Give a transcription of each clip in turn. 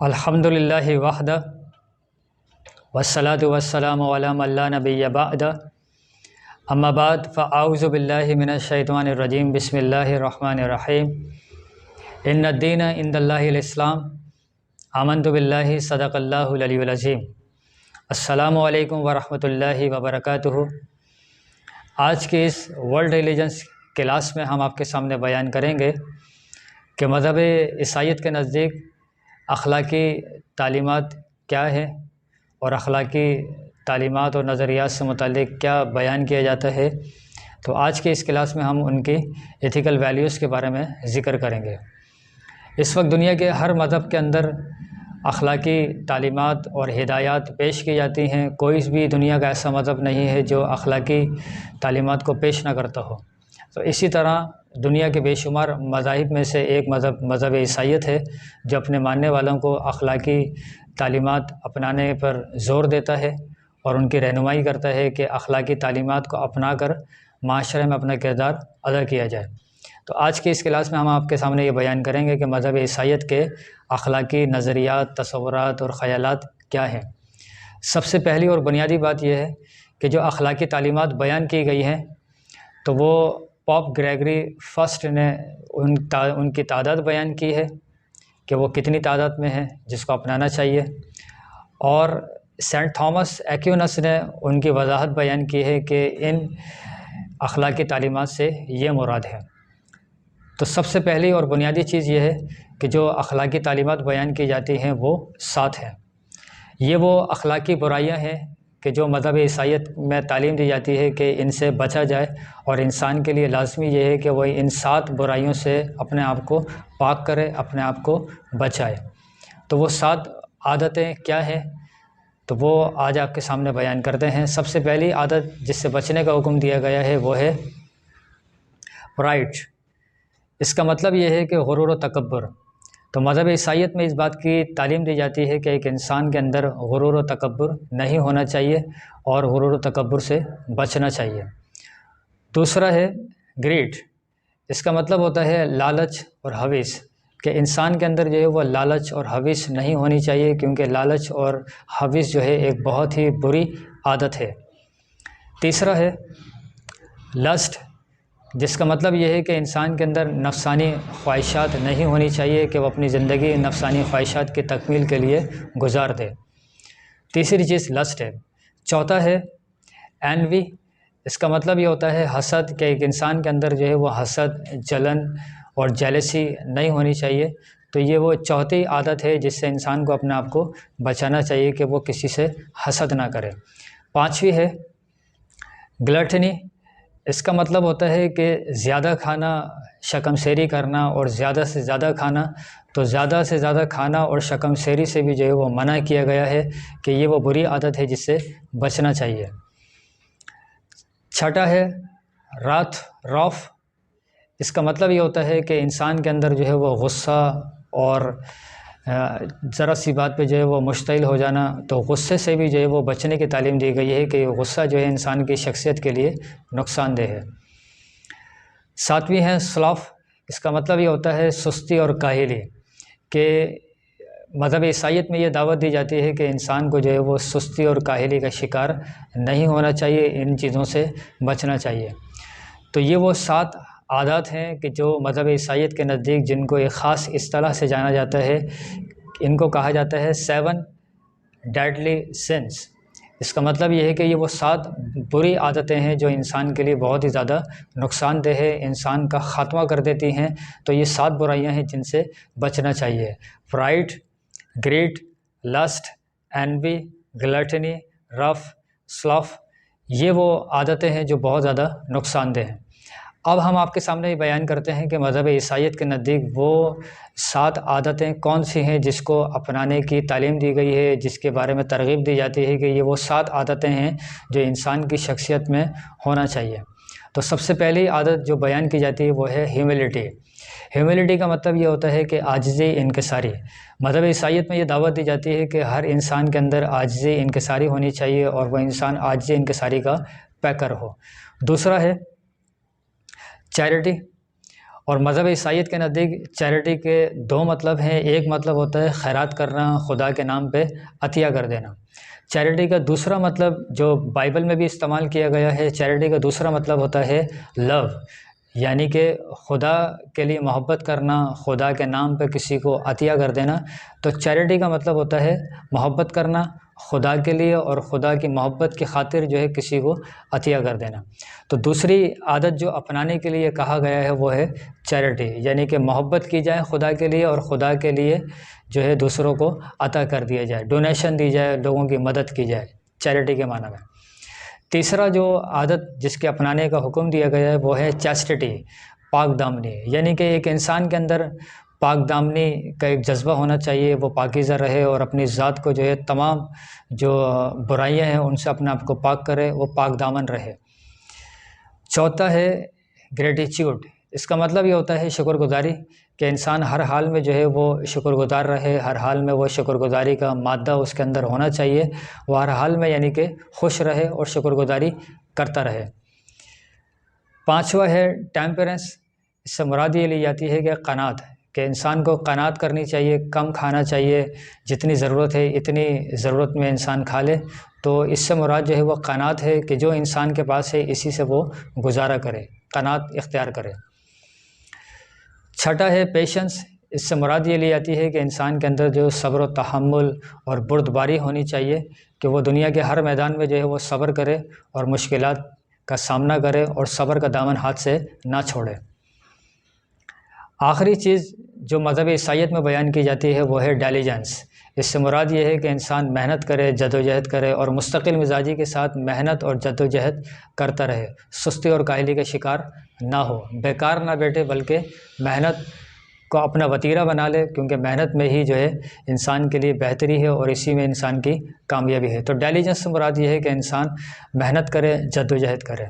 الحمدللہ وحدہ والصلاة والسلام علی من لا نبی بعد اما بعد فاعوذ باللہ من الشیطان الرجیم بسم اللہ الرحمن الرحیم ان الدین عند اللہ الاسلام آمنت باللہ صدق اللہ العلی العظیم۔ السلام علیکم ورحمۃ اللہ وبرکاتہ۔ آج کے اس ورلڈ ریلیجنس کلاس میں ہم آپ کے سامنے بیان کریں گے کہ مذہب عیسائیت کے نزدیک اخلاقی تعلیمات کیا ہے اور اخلاقی تعلیمات اور نظریات سے متعلق کیا بیان کیا جاتا ہے۔ تو آج کے اس کلاس میں ہم ان کی ایتھیکل ویلیوز کے بارے میں ذکر کریں گے۔ اس وقت دنیا کے ہر مذہب کے اندر اخلاقی تعلیمات اور ہدایات پیش کی جاتی ہیں۔ کوئی بھی دنیا کا ایسا مذہب نہیں ہے جو اخلاقی تعلیمات کو پیش نہ کرتا ہو۔ تو اسی طرح دنیا کے بے شمار مذاہب میں سے ایک مذہب عیسائیت ہے جو اپنے ماننے والوں کو اخلاقی تعلیمات اپنانے پر زور دیتا ہے اور ان کی رہنمائی کرتا ہے کہ اخلاقی تعلیمات کو اپنا کر معاشرے میں اپنا کردار ادا کیا جائے۔ تو آج کے اس کلاس میں ہم آپ کے سامنے یہ بیان کریں گے کہ مذہب عیسائیت کے اخلاقی نظریات، تصورات اور خیالات کیا ہیں۔ سب سے پہلی اور بنیادی بات یہ ہے کہ جو اخلاقی تعلیمات بیان کی گئی ہیں تو وہ پوپ گریگری فرسٹ نے ان کی تعداد بیان کی ہے کہ وہ کتنی تعداد میں ہے جس کو اپنانا چاہیے، اور سینٹ تھامس ایکوینس نے ان کی وضاحت بیان کی ہے کہ ان اخلاقی تعلیمات سے یہ مراد ہے۔ تو سب سے پہلی اور بنیادی چیز یہ ہے کہ جو اخلاقی تعلیمات بیان کی جاتی ہیں وہ 7 ہیں۔ یہ وہ اخلاقی برائیاں ہیں کہ جو مذہب عیسائیت میں تعلیم دی جاتی ہے کہ ان سے بچا جائے، اور انسان کے لیے لازمی یہ ہے کہ وہ ان 7 برائیوں سے اپنے آپ کو پاک کرے، اپنے آپ کو بچائے۔ تو وہ 7 عادتیں کیا ہیں تو وہ آج آپ کے سامنے بیان کرتے ہیں۔ سب سے پہلی عادت جس سے بچنے کا حکم دیا گیا ہے وہ ہے پرائڈ۔ اس کا مطلب یہ ہے کہ غرور و تکبر۔ تو مذہب عیسائیت میں اس بات کی تعلیم دی جاتی ہے کہ ایک انسان کے اندر غرور و تکبر نہیں ہونا چاہیے اور غرور و تکبر سے بچنا چاہیے۔ دوسرا ہے گریڈ۔ اس کا مطلب ہوتا ہے لالچ اور حوث، کہ انسان کے اندر جو ہے وہ لالچ اور حوث نہیں ہونی چاہیے، کیونکہ لالچ اور حوث جو ہے ایک بہت ہی بری عادت ہے۔ تیسرا ہے لسٹ، جس کا مطلب یہ ہے کہ انسان کے اندر نفسانی خواہشات نہیں ہونی چاہیے کہ وہ اپنی زندگی نفسانی خواہشات کی تکمیل کے لیے گزار دے۔ تیسری چیز لسٹ ہے۔ چوتھا ہے اینوی۔ اس کا مطلب یہ ہوتا ہے حسد، کہ ایک انسان کے اندر جو ہے وہ حسد، جلن اور جیلسی نہیں ہونی چاہیے۔ تو یہ وہ چوتھی عادت ہے جس سے انسان کو اپنے آپ کو بچانا چاہیے کہ وہ کسی سے حسد نہ کرے۔ پانچویں ہے گلٹنی۔ اس کا مطلب ہوتا ہے کہ زیادہ کھانا، شکم سیری کرنا اور زیادہ سے زیادہ کھانا۔ تو زیادہ سے زیادہ کھانا اور شکم سیری سے بھی جو ہے وہ منع کیا گیا ہے کہ یہ وہ بری عادت ہے جس سے بچنا چاہیے۔ چھٹا ہے روف۔ اس کا مطلب یہ ہوتا ہے کہ انسان کے اندر جو ہے وہ غصہ اور ذرا سی بات پہ جو ہے وہ مشتعل ہو جانا۔ تو غصے سے بھی جو ہے وہ بچنے کی تعلیم دی گئی ہے کہ غصہ جو ہے انسان کی شخصیت کے لیے نقصان دہ ہے۔ ساتویں ہے سلاف۔ اس کا مطلب یہ ہوتا ہے سستی اور کاہلی، کہ مذہب عیسائیت میں یہ دعوت دی جاتی ہے کہ انسان کو جو ہے وہ سستی اور کاہلی کا شکار نہیں ہونا چاہیے، ان چیزوں سے بچنا چاہیے۔ تو یہ وہ 7 عادات ہیں کہ جو مذہب عیسائیت کے نزدیک، جن کو ایک خاص اصطلاح سے جانا جاتا ہے، ان کو کہا جاتا ہے 7 ڈیڈلی سنس۔ اس کا مطلب یہ ہے کہ یہ وہ 7 بری عادتیں ہیں جو انسان کے لیے بہت ہی زیادہ نقصان دہ ہے، انسان کا خاتمہ کر دیتی ہیں۔ تو یہ 7 برائیاں ہیں جن سے بچنا چاہیے: پرائڈ، گریڈ، لسٹ، اینوی، گلٹنی، رف، سلف۔ یہ وہ عادتیں ہیں جو بہت زیادہ نقصان دہ ہیں۔ اب ہم آپ کے سامنے یہ بیان کرتے ہیں کہ مذہب عیسائیت کے نزدیک وہ 7 عادتیں کون سی ہیں جس کو اپنانے کی تعلیم دی گئی ہے، جس کے بارے میں ترغیب دی جاتی ہے کہ یہ وہ 7 عادتیں ہیں جو انسان کی شخصیت میں ہونا چاہیے۔ تو سب سے پہلی عادت جو بیان کی جاتی ہے وہ ہے ہیوملٹی۔ ہیوملٹی کا مطلب یہ ہوتا ہے کہ عاجزی، انکساری۔ مذہب عیسائیت میں یہ دعوت دی جاتی ہے کہ ہر انسان کے اندر عاجزی، انکساری ہونی چاہیے اور وہ انسان عاجزی، انکساری کا پیکر ہو۔ دوسرا ہے چیریٹی، اور مذہب عیسائیت کے نزدیک چیریٹی کے دو مطلب ہیں. ایک مطلب ہوتا ہے خیرات کرنا، خدا کے نام پہ عطیہ کر دینا. چیریٹی کا دوسرا مطلب جو بائبل میں بھی استعمال کیا گیا ہے، چیریٹی کا دوسرا مطلب ہوتا ہے لو، یعنی کہ خدا کے لیے محبت کرنا، خدا کے نام پہ کسی کو عطیہ کر دینا. تو چیریٹی کا مطلب ہوتا ہے محبت کرنا خدا کے لیے اور خدا کی محبت کی خاطر جو ہے کسی کو عطیہ کر دینا. تو دوسری عادت جو اپنانے کے لیے کہا گیا ہے وہ ہے چیریٹی، یعنی کہ محبت کی جائے خدا کے لیے اور خدا کے لیے جو ہے دوسروں کو عطا کر دیا جائے، ڈونیشن دی جائے، لوگوں کی مدد کی جائے، چیریٹی کے معنی میں. تیسرا جو عادت جس کے اپنانے کا حکم دیا گیا ہے وہ ہے چیسٹٹی، پاک دامنی، یعنی کہ ایک انسان کے اندر پاک دامنی کا ایک جذبہ ہونا چاہیے، وہ پاکیزہ رہے اور اپنی ذات کو جو ہے تمام جو برائیاں ہیں ان سے اپنے آپ کو پاک کرے، وہ پاک دامن رہے. چوتھا ہے گریٹیچیوڈ. اس کا مطلب یہ ہوتا ہے شکر گزاری، کہ انسان ہر حال میں جو ہے وہ شکر گزار رہے، ہر حال میں وہ شکر گزاری کا مادہ اس کے اندر ہونا چاہیے، وہ ہر حال میں یعنی کہ خوش رہے اور شکر گزاری کرتا رہے. پانچواں ہے ٹیمپرنس. اس سے مراد یہ لی جاتی ہے کہ قناعت، کہ انسان کو قناعت کرنی چاہیے، کم کھانا چاہیے، جتنی ضرورت ہے اتنی ضرورت میں انسان کھا لے. تو اس سے مراد جو ہے وہ قناعت ہے کہ جو انسان کے پاس ہے اسی سے وہ گزارا کرے، قناعت اختیار کرے. چھٹا ہے پیشنس. اس سے مراد یہ لی جاتی ہے کہ انسان کے اندر جو صبر و تحمل اور بردباری ہونی چاہیے، کہ وہ دنیا کے ہر میدان میں جو ہے وہ صبر کرے اور مشکلات کا سامنا کرے اور صبر کا دامن ہاتھ سے نہ چھوڑے. آخری چیز جو مذہب عیسائیت میں بیان کی جاتی ہے وہ ہے ڈیلیجنس. اس سے مراد یہ ہے کہ انسان محنت کرے، جد و جہد کرے اور مستقل مزاجی کے ساتھ محنت اور جد و جہد کرتا رہے، سستی اور کاہلی کا شکار نہ ہو، بیکار نہ بیٹھے بلکہ محنت کو اپنا وتیرہ بنا لے، کیونکہ محنت میں ہی جو ہے انسان کے لیے بہتری ہے اور اسی میں انسان کی کامیابی ہے. تو ڈیلیجنس سے مراد یہ ہے کہ انسان محنت کرے، جد و جہد کرے.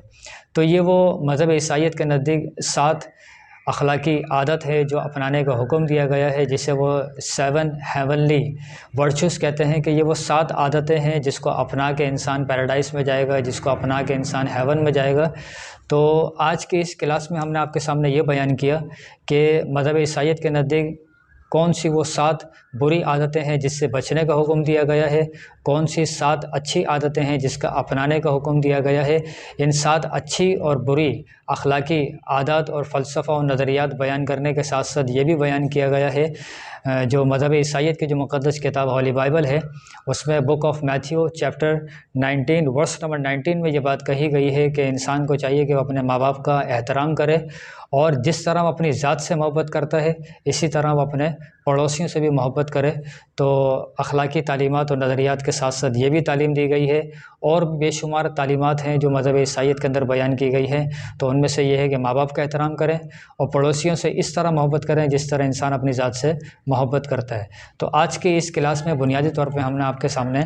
تو یہ وہ مذہب عیسائیت کے نزدیک 7 اخلاقی عادت ہے جو اپنانے کا حکم دیا گیا ہے، جسے وہ 7 ہیونلی ورچوز کہتے ہیں، کہ یہ وہ 7 عادتیں ہیں جس کو اپنا کے انسان پیراڈائز میں جائے گا، جس کو اپنا کے انسان ہیون میں جائے گا. تو آج کی اس کلاس میں ہم نے آپ کے سامنے یہ بیان کیا کہ مذہب عیسائیت کے نزدیک کون سی وہ 7 بری عادتیں ہیں جس سے بچنے کا حکم دیا گیا ہے، کون سی 7 اچھی عادتیں ہیں جس کا اپنانے کا حکم دیا گیا ہے. ان 7 اچھی اور بری اخلاقی عادات اور فلسفہ اور نظریات بیان کرنے کے ساتھ ساتھ یہ بھی بیان کیا گیا ہے جو مذہب عیسائیت کی جو مقدس کتاب ہولی بائبل ہے، اس میں book of Matthew chapter 19 verse number 19 میں یہ بات کہی گئی ہے کہ انسان کو چاہیے کہ وہ اپنے ماں باپ کا احترام کرے، اور جس طرح وہ اپنی ذات سے محبت کرتا ہے اسی طرح وہ اپنے پڑوسیوں سے بھی محبت کرے. تو اخلاقی تعلیمات اور نظریات کے ساتھ ساتھ یہ بھی تعلیم دی گئی ہے، اور بے شمار تعلیمات ہیں جو مذہب عیسائیت کے اندر بیان کی گئی ہیں. تو ان میں سے یہ ہے کہ ماں باپ کا احترام کریں اور پڑوسیوں سے اس طرح محبت کریں جس طرح انسان اپنی ذات سے محبت کرتا ہے. تو آج کی اس کلاس میں بنیادی طور پہ ہم نے آپ کے سامنے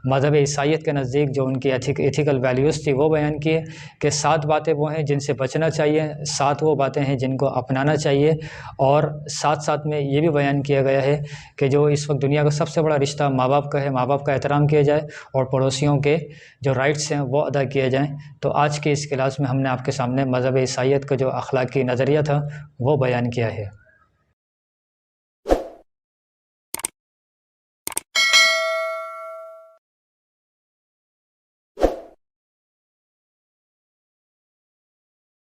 مذہب عیسائیت کے نزدیک جو ان کی ایتھیکل ویلیوز تھی وہ بیان کی ہے، کہ 7 باتیں وہ ہیں جن سے بچنا چاہیے، 7 وہ باتیں ہیں جن کو اپنانا چاہیے، اور ساتھ ساتھ میں یہ بھی بیان کیا گیا ہے کہ جو اس وقت دنیا کا سب سے بڑا رشتہ ماں باپ کا ہے، ماں باپ کا احترام کیا جائے اور پڑوسیوں کے جو رائٹس ہیں وہ ادا کیے جائیں. تو آج کی اس کلاس میں ہم نے آپ کے سامنے مذہب عیسائیت کا جو اخلاقی نظریہ تھا وہ بیان کیا ہے.